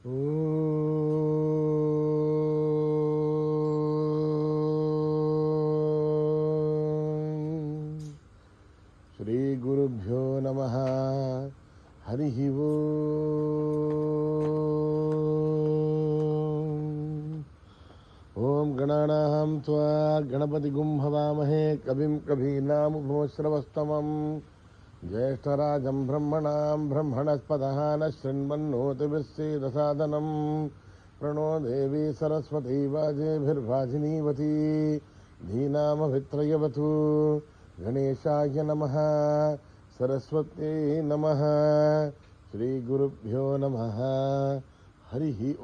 శ్రీ గురుభ్యో నమః. హరి ఓం గణానాం త్వా గణపతిగుం హవామహే కవిం కవీనాముపమశ్రవస్తమం జ్యేష్ఠరాజం బ్రహ్మణాం బ్రహ్మణస్పదః నశృణ్వన్నోతిభిస్సేదసాదనం ప్రణో దేవీ సరస్వతీ వాజేభిర్వాజినీవతి ధీనామభిత్రయవతు. గణేశాయ నమః. సరస్వత్యై నమః. శ్రీ గురుభ్యో నమః. హరి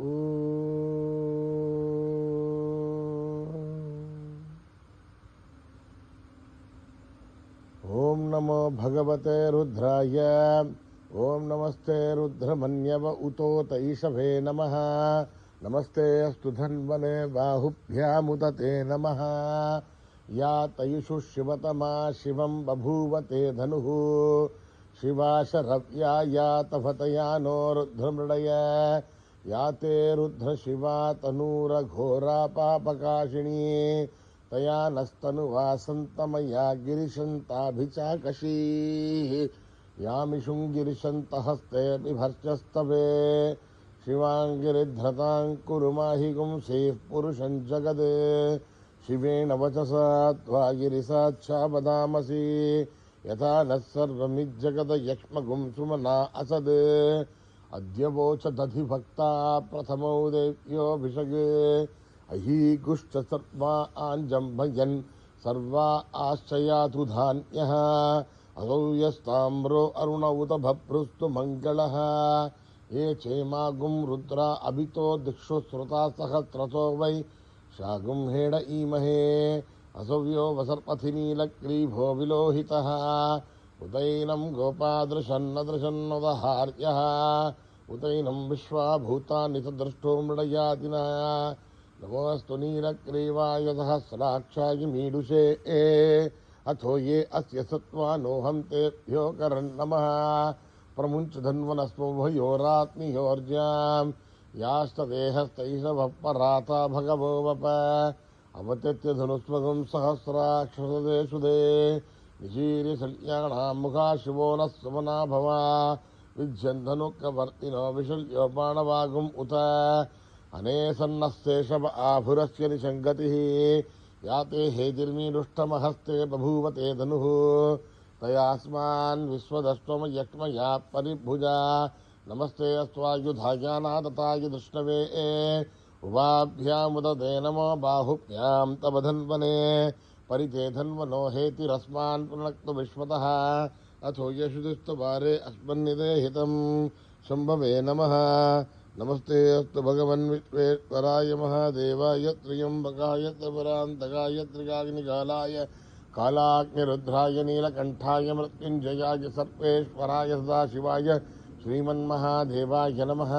ఓం నమో భగవతే రుద్రాయ. ఓం నమస్తే రుద్రమన్యవ ఉతోతైషభే నమః. నమస్తే అస్తు ధన్వనే బాహుభ్యాముదతే నమః. యా తయుషు శివతమా శివం బభూవతే ధనుః. శివాశరవ్యా యా తఫతయానో రుద్రమృడయ. యా తే రుద్ర శివా తనూరఘోరా పాపకాశినీ. తయా నస్తనువాసంతమయా గిరిశంతాభిచాకషీ. యామిషుం గిరిశంతహస్తే బిభర్చస్తవే. శివాంగిరిధృతాం కురు మాహి గుంసీః పురుషం జగద్. శివేణ వచసా త్వా గిరిసాక్షా వదామసి. యథా నః సర్వమిజ్జగద యక్ష్మగుం సుమనా అసద్. అద్య వోచదధిభక్తా ప్రథమౌ దేవ్యోభిషగే. అహీగుశ్చ సర్వా ఆంజంభయన్ సర్వా ఆశ్చయాతు ధాన్యః. అసౌ యస్తామ్రో అరుణ ఉత భభృస్తు మంగళః. ఏ చేమాగుం రుద్రా అభితో దిక్షు శ్రుతా సహస్రతో వై శాగుం హేడ ఈమహే. అసవ్యో వసర్పథినీలగ్రీభో విలోహితః. ఉదైనం గోపాదృశన్నదృశన్నోదహార్యః. ఉదైనం విశ్వాభూతాని సదృష్టో మృడయాతినా. నమోऽस्तु నీలగ్రీవాయ సహస్రాక్షాయ మీడుషే. అథో ఏ అస్య సత్వానోహం తేభ్యో కరన్నమః. ప్రముంచ ధన్వనస్వభయోరాత్మియోర్జాం. యాస్తదేహస్తైషవః పరాతా భగవో వప. అవత్యత్య ధనుస్వగం సహస్రాక్షసదేషుదే. నిశీర్య శల్యాణాం ముఖా శివో నః సుమనా భవ. విద్యంధనుకవర్తినో విశల్యో బాణవాగుం ఉత. అనేసన్నశేషవ ఆభురస్య నిశంగతిః. యాతే హేతిర్మీడుష్టమహస్తే బభూవతే ధనుః. తయాస్మాన్ విశ్వదశ్వమయక్ష్మయా పరిభుజా. నమస్తే అస్త్వాయుధాయానాదతాయ దృష్ణవే. ఉవాభ్యాముదతే నమో బాహుభ్యాం తవ ధన్వనే. పరితే ధన్వనో హేతిరస్మాన్ పునక్తు విశ్వతః. అథో యశుదిస్తు వారే అస్మన్నిదేహితం శంభవే నమః. నమస్తే అస్తు భగవన్ విశ్వేశ్వరాయ మహాదేవాయ త్ర్యంబకాయ త్రిపురాంతకాయ త్రికాగ్నికాలాయ కాలాగ్నిరుద్రాయ నీలకంఠాయ మృత్యుంజయాయ సర్వేశ్వరాయ సదాశివాయ శ్రీమన్మహాదేవాయ నమః.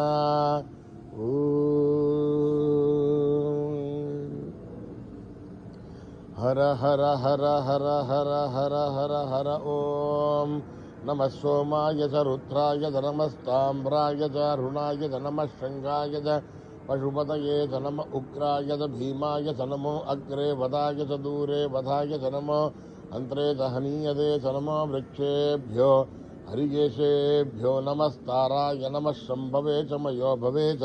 హర హర హర హర హర హర హర హర. ఓం నమః సోమాయ చ రుద్రాయ చ నమస్తామ్రాయ చ అరుణాయ చ నమః శృంగాయ చ పశుపతయే చ నమ ఉగ్రాయ చ భీమాయ చ నమో అగ్రే వదాయ చ దూరే వధాయ చ నమో అంత్రే చ హనీయతే చ నమో వృక్షేభ్యో హరికేశేభ్యో నమస్తారాయ నమః శంభవే చ మయో భవే చ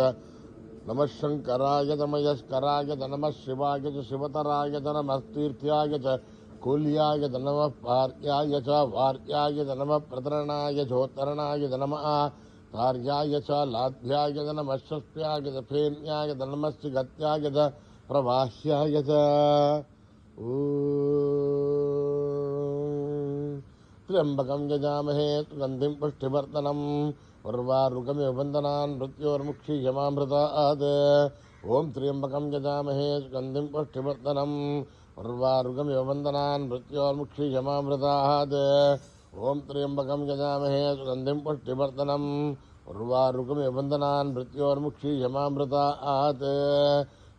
నమః శంకరాయ చ మయస్కరాయ చ నమః శివాయ చ శివతరాయ చ నమస్తీర్థ్యాయ చ కూల్యాయ చ నమః పార్యాయ చ వార్యాయ చ నమః ప్రతరణాయ చోత్తరణాయ చ నమః తార్యాయ చ లాభ్యాయ చ నమః షష్ట్యాయ చ ఫేన్యాయ చ నమః గత్యాయ చ ప్రవాహ్యాయ చ. త్ర్యంబకం యజామహే సుగంధిం పుష్టివర్ధనం. ఉర్వారుకమివ బంధనాన్ మృత్యోర్ముక్షీయమామృతాత్. ఓం త్ర్యంబకం యజామహే సుగంధిం పుష్టివర్ధనం. ఉర్వారుకమివ బంధనాన్ మృత్యోర్ముక్షీయమామృతాత్. ఓం త్ర్యంబకం యజామహే సుగంధిం పుష్టివర్ధనం. ఉర్వారుకమివ బంధనాన్ మృత్యోర్ముక్షీయమామృతాత్.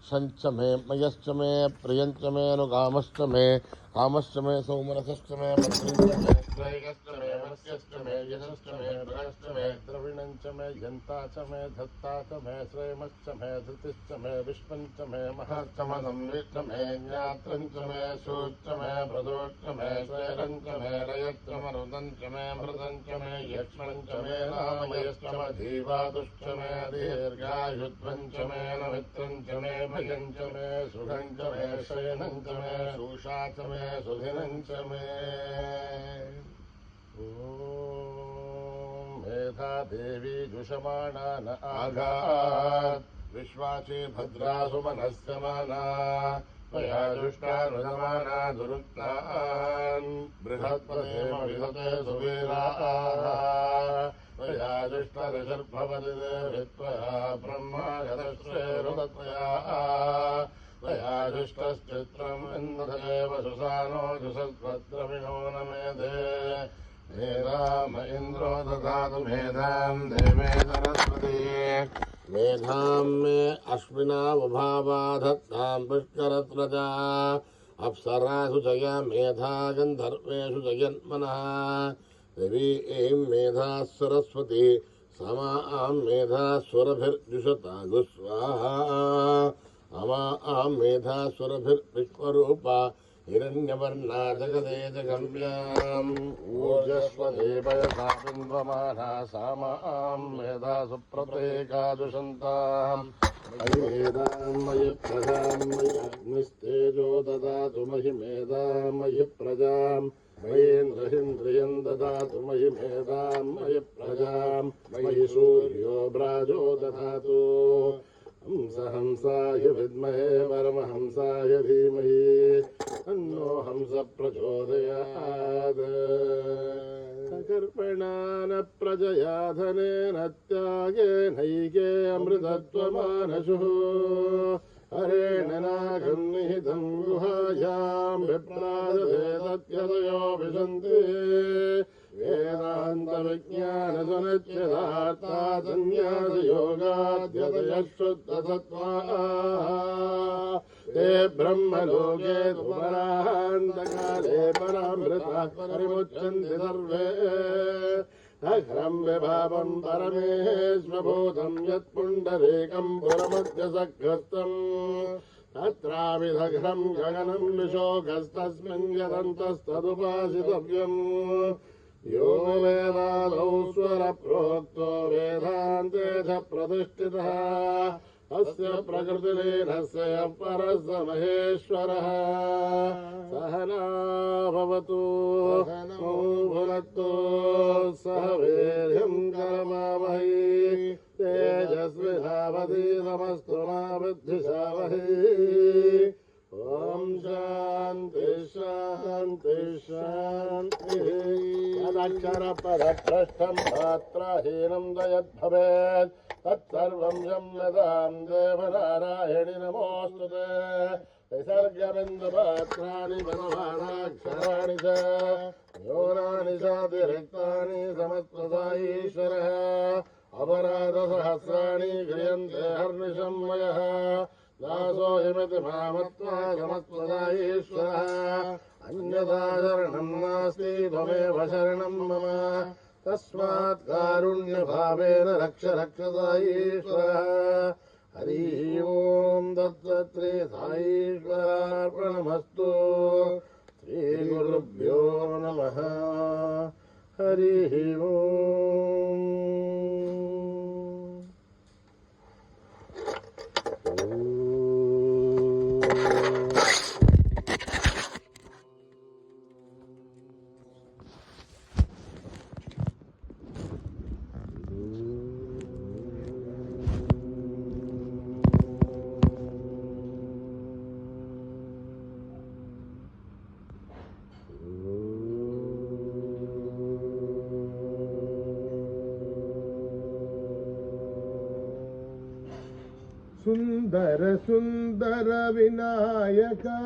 శంచ మే మయశ్చ మే ప్రియంచ మే ను కామశ్చ మే కామశ్చ మే సౌమనసశ్చ మే మత్రించ మే శ్రేయశ్చ మే वनस्यश्च मे यशश्च मे बृहश्च मे द्रविणञ्च मे यन्ता च मे धत्ता च मे श्रेमश्च मे धृतिश्च मे विश्वञ्च मे महश्च मदंविश्च मे ज्ञात्रञ्च मे शूच्च मे प्रदोच्च मे शैरञ्च मे लयश्च मरुदञ्च मे मृदञ्च मे यक्ष्मञ्च मे नामयश्च मधीवातुश्च मे दीर्घायुध्वञ्च मे नमित्रञ्च मे भयञ्च मे सुखञ्च मे शयनञ्च मे शूषा च मे सुधिनञ्च मे मेधा देवी जुषमाणा न आघात् विश्वाची भद्रासु मनस्यमाना त्वया दुष्टानुगमाना दुरुक्तान् बृहत्पदेम विहते सुवीराः त्वया दुष्टरिषर्भवति त्वया ब्रह्मागतश्रेरुतत्वया त्वया दुष्टश्चित्रम् इन्द्रदेव सुसानो जुषद्भद्रविणो न मेधे मेधाम इन्द्रो ददातु मेधां देवे सरस्वती मेधां मे अश्विनावभावा धत्तां पुष्करत्रजा अप्सरासु जया मेधा गन्धर्वेषु जयन्मनः देवी ऐं मेधा सरस्वती समां मेधा स्वरभिर्जुषता गुस्वाहा अमा आं मेधा स्वरभिर्विश्वरूपा हिरण्यवर्णा जगदे जगम्याम् ऊर्जस्वदेवयसा बिन्वमाना सामां मेधा सुप्रत्येका दुषन्ताम् मयि मेधां मयि प्रजां मयि अग्निस्तेजो ददातु मयि मेधां मयि प्रजां मयीन्द्रहिन्द्रियं ददातु मयि मेधां मयि प्रजां मयि सूर्यो ब्राजो ददातु हंसाय विद्महे परमहंसाय धीमहि तन्नो हंस प्रचोदयात् सकर्पणान प्रजया धनेन त्यागेनैके अमृतत्वमानशुः हरेण नागं निहितं गुहायां विप्राजते तत्यदयो विशन्ति वेदान्तविज्ञानसुनिश्चितार्था सन्न्यासयोगाद्यतयः शुद्धसत्त्वाः ते ब्रह्मलोके तुपरान्तकाले परामृताः परिमुच्यन्ते सर्वे अघ्रं विभावं परमेश्वभूतं यत्पुण्डरीकं पुरमध्यसकृत्तम् तत्राविदघ्रं गगनं विशोकस्तस्मिन् यदन्तस्तदुपासितव्यम् यो वेदादौ स्वरप्रोक्तो वेदान्ते च प्रतिष्ठितः अस्य प्रकृतिलीनस्य परः महेश्वरः सहना भवतु भुनक्तु सह वीर्यं करमावहै तेजस्विनावधीतमस्तु मा विद्विषावहै ॐ शान्ति शान्ति शान्तिः तदक्षरपदभ्रष्टं मात्राहीनं यद्भवेत् तत्सर्वं क्षम्यतां देवनारायणि नमोऽस्तु ते विसर्गबिन्दुपात्राणि पदवादाक्षराणि च न्यूनानि चातिरिक्तानि समस्तसाईश्वरः अपराधसहस्राणि क्रियन्ते हर्निशं मयः दासोऽयमिति मामत्वा समस्तसाईश्वरः अन्यथा शरणं नास्ति त्वमेव शरणं मम तस्मात् कारुण्यभावेन रक्ष साईश्वरः हरिः ओं दत्तत्रे साईश्वरार्पणमस्तु श्रीगुरुभ्यो नमः हरिः ओं सुंदर सुंदर विनायका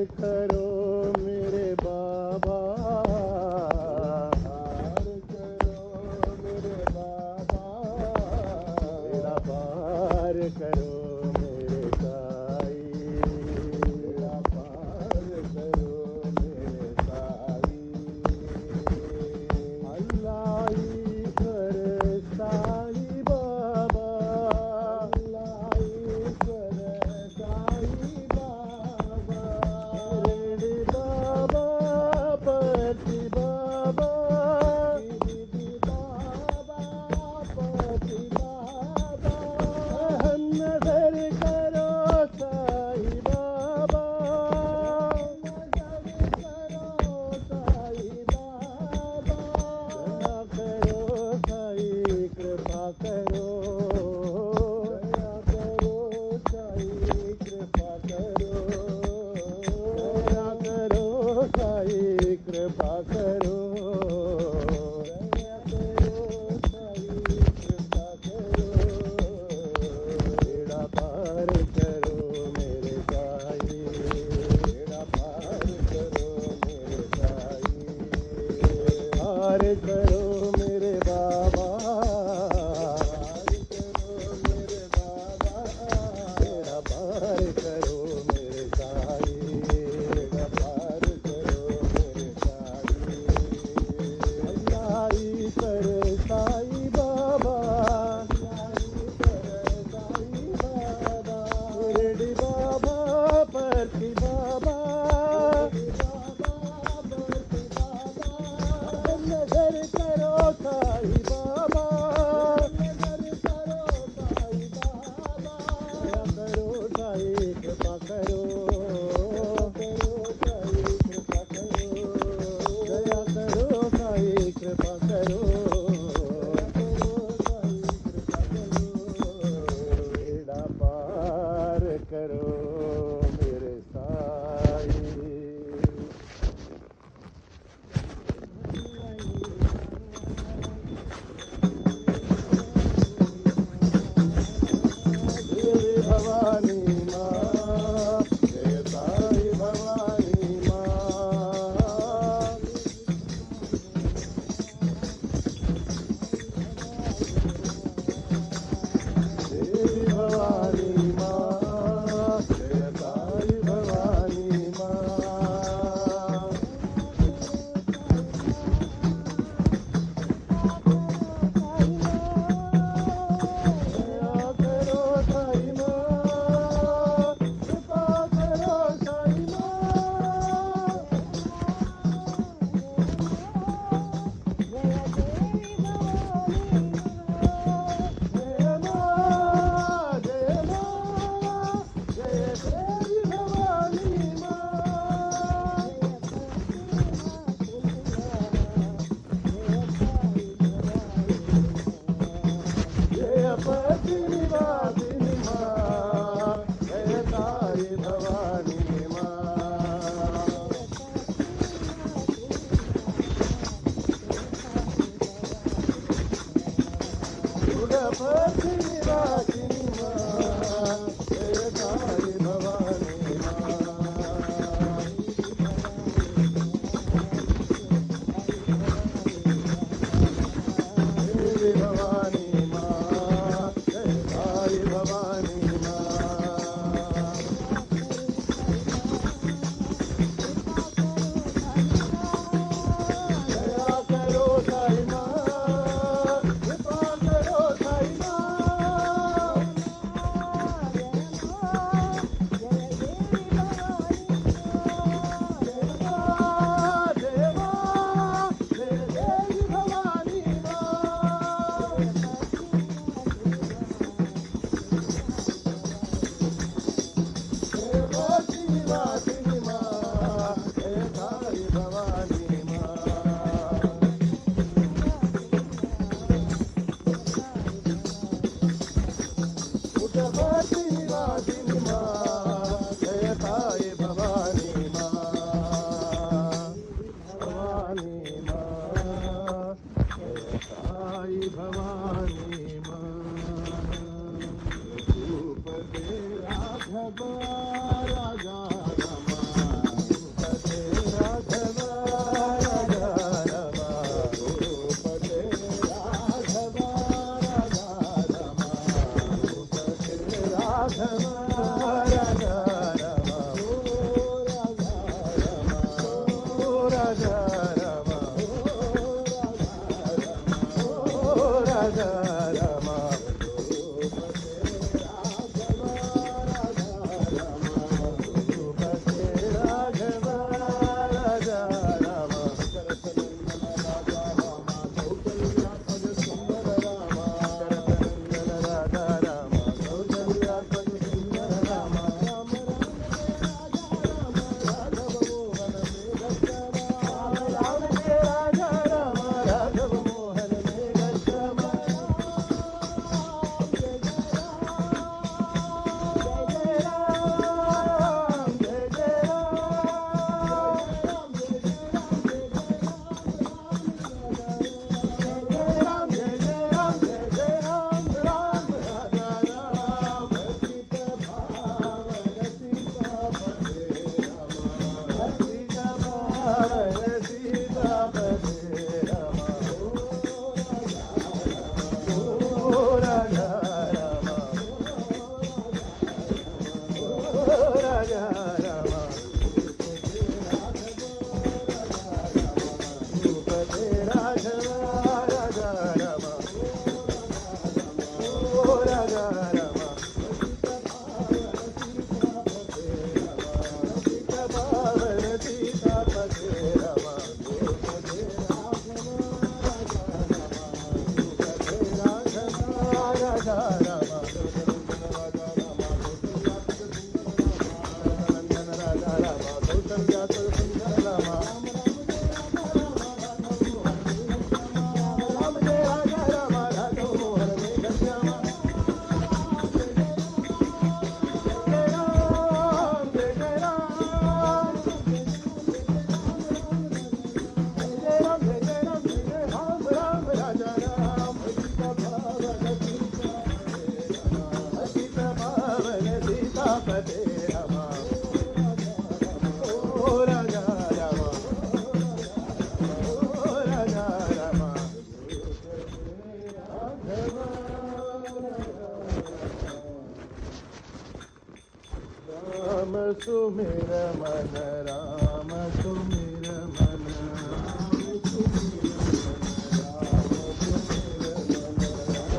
करो मेरे बाबा, पार करो मेरे बाबा, बेड़ा पार करो मेरे साई, बेड़ा पार करो मेरे साई। अल्लाह ईश्वर साई बाबा, अल्लाह ईश्वर साई बाबा, रेडी बाबा पति बाबा, दीदी बाबा पति बाबा, हम नजर करो साई बाबा, नजर करो साई बाबा, दया करो साई कृपा करो, दया करो साई कृपा करो, दया करो साई कृपा करो, दया करो साई कृपा करो, बेड़ा पार करो मेरे साई, बेड़ा पार करो मेरे साई, पार करो मेरे बाबा, पार करो मेरे बाबा, बेड़ा पार करो मेरे साई, बेड़ा पार करो मेरे साई। अल्लाह ईश्वर साई बाबा, अल्लाह ईश्वर साई बाबा, रेडी बाबा पति बाबा, नजर करो साई बाबा, नजर करो साई बाबा, दया करो साई कृपा करो, करो साई कृपा करो, दया करो साई कृपा करो, करो साई कृपा करो, बेड़ा पार करो मेरे साई। देवी भवानी माँ, जय साई भवानी माँ, देवी भवानी माँ, जय साई भवानी माँ, दया करो साई माँ, कृपा करो साई माँ, जय माँ, जय माँ, जय देवी भवानी माँ, जय पति निवासिनी माँ, जय साई भवानी माँ, दुर्गापति निवासिनी माँ, जय साई भवानी माँ, देवी भवानी माँ, जय साई भवानी माँ, दया करो साई माँ, कृपा करो साई माँ, सुमिर मन राम सुमिर मन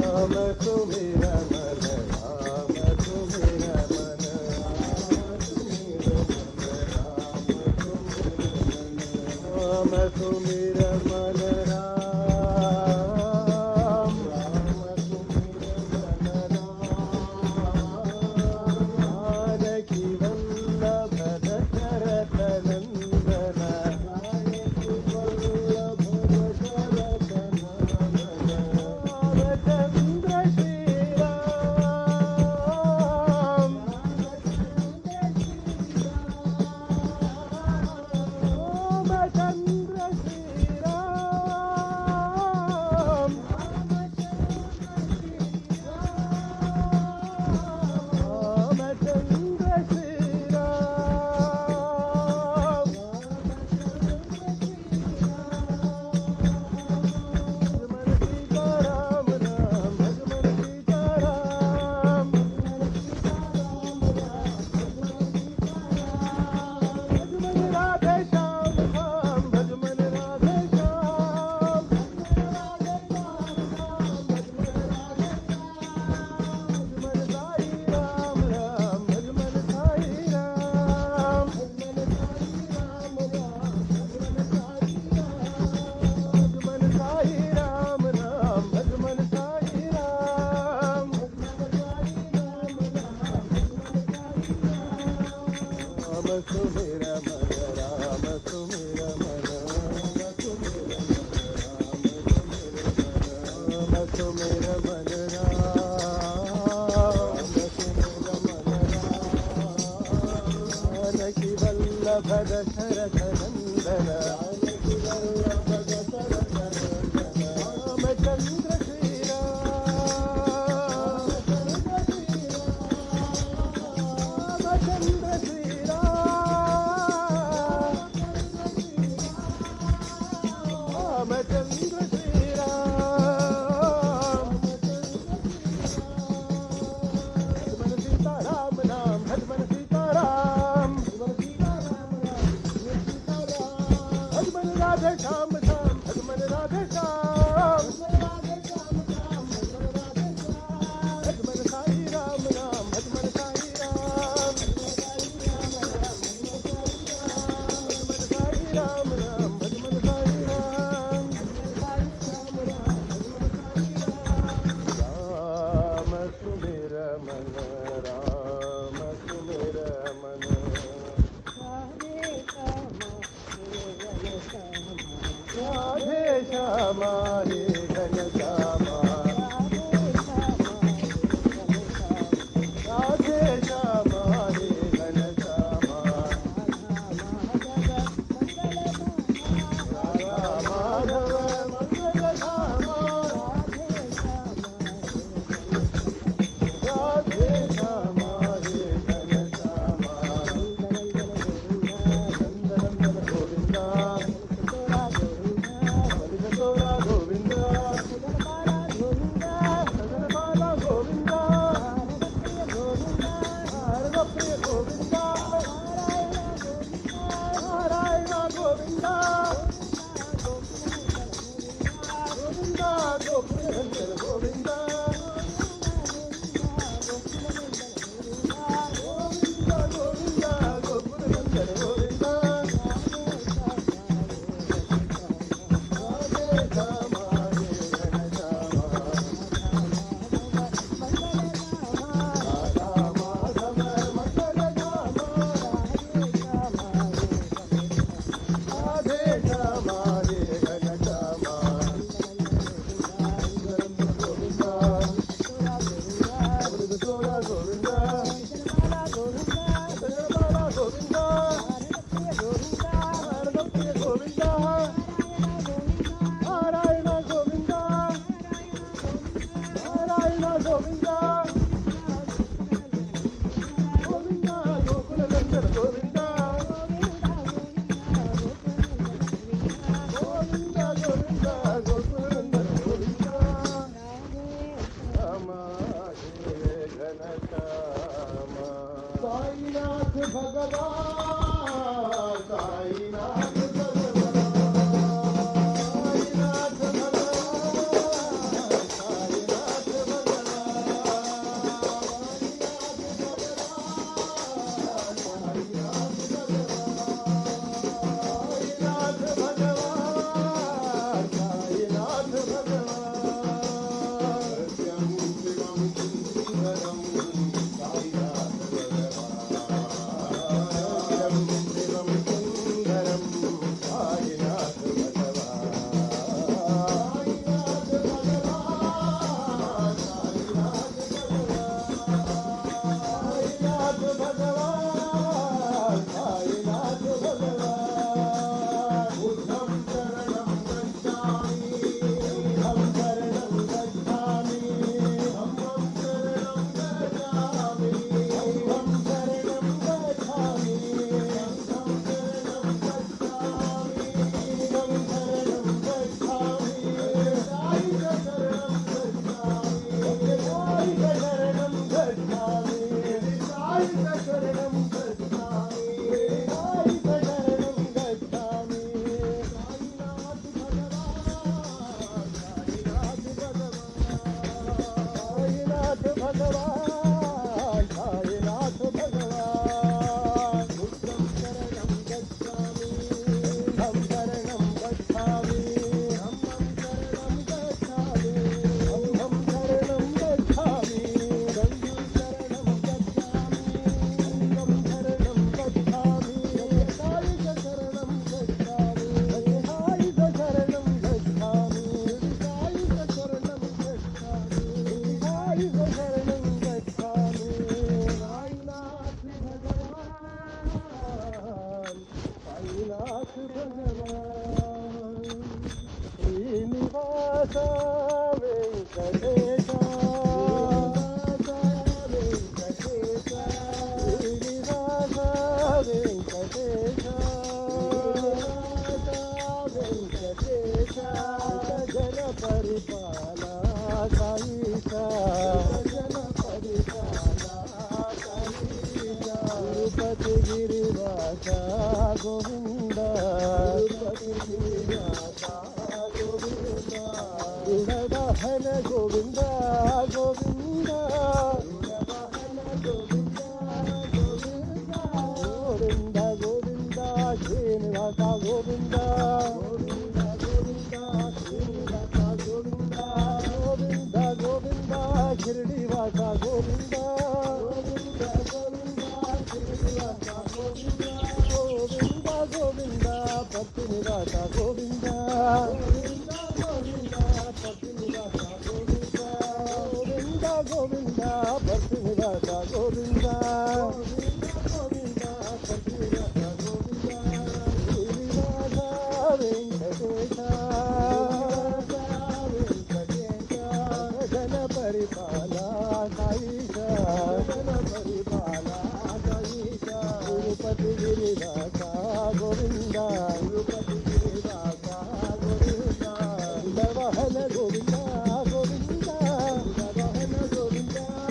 राम सुमिर मन राम सुमिर मन राम सुमिर मन राम जानकी वल्लभ दशरथ नंदन रामचंद्र श्री राम रामचंद्र श्री राम रामचंद्र श्री राम भजमन सीताराम राम भजमन सीताराम भजमन राधे श्याम राम भजमन राधे श्याम भजमन साई राम राम भजमन साई राम भजमन साई राम राम भजमन साई राम राम सुमिर मन राम सुमिर मन राम सुमिर मन राम जानकी वल्लभ दशरथ नंदन रामचंद्र श्री राम रामचंद्र श्री राम रामचंद्र श्री राम भजमन सीताराम नाम भजमन सीताराम भजमन राधे श्याम श्याम भजमन राधे श्याम भजमन साई राम राम भजमन साई राम भजमन साई राम राम भजमन साई राम राम सुमिर मन राम सुमिर मन राधे श्यामा हे घन श्यामा राधे श्यामा हे घन श्यामा राधा माधव मंगल धामा राधे श्यामा हे घन श्यामा नंदनंदन गोविंदा गोविंदा శ్రీనివాస వెంకటేశ శ్రీనివాస వెంకటేశ జన పరిపాల సాయిష తిరుపతి గిరివాస గోవింద గుణవాహన గోవింద గోవింద గోవింద గోవింద శ్రీనివాస గోవింద గోవింద గోవింద గిరివాస గోవింద గోవింద గోవింద పత్తి నివాస గోవింద గోవింద గోవింద పత్తి నివాస గోవింద జన పరిపాల సాయిష తిరుపతి గిరివాస గోవింద గుణవాహన గోవింద గోవింద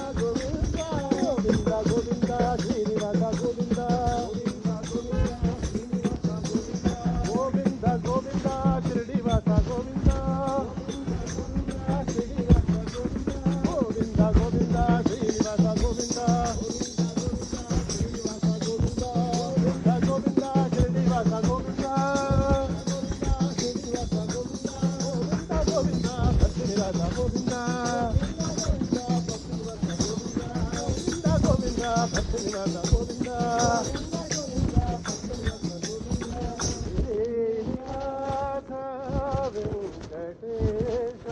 గోవింద గోవింద శ్రీనివాస గోవింద గోవింద గోవింద శ్రీనివాస గోవింద గోవింద గోవింద శ్రీనివాస గోవింద గోవింద శ్రీనివాస గోవింద గోవింద సత్యనివాస గోవింద గోవింద సత్యనివాస గోవింద శ్రీనివాస వెంకటేశ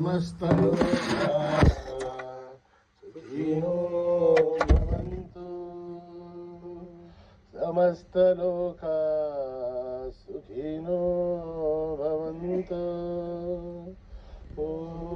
समस्तलोका सुखिनो भवन्तु समस्तलोका सुखिनो भवन्तु ॐ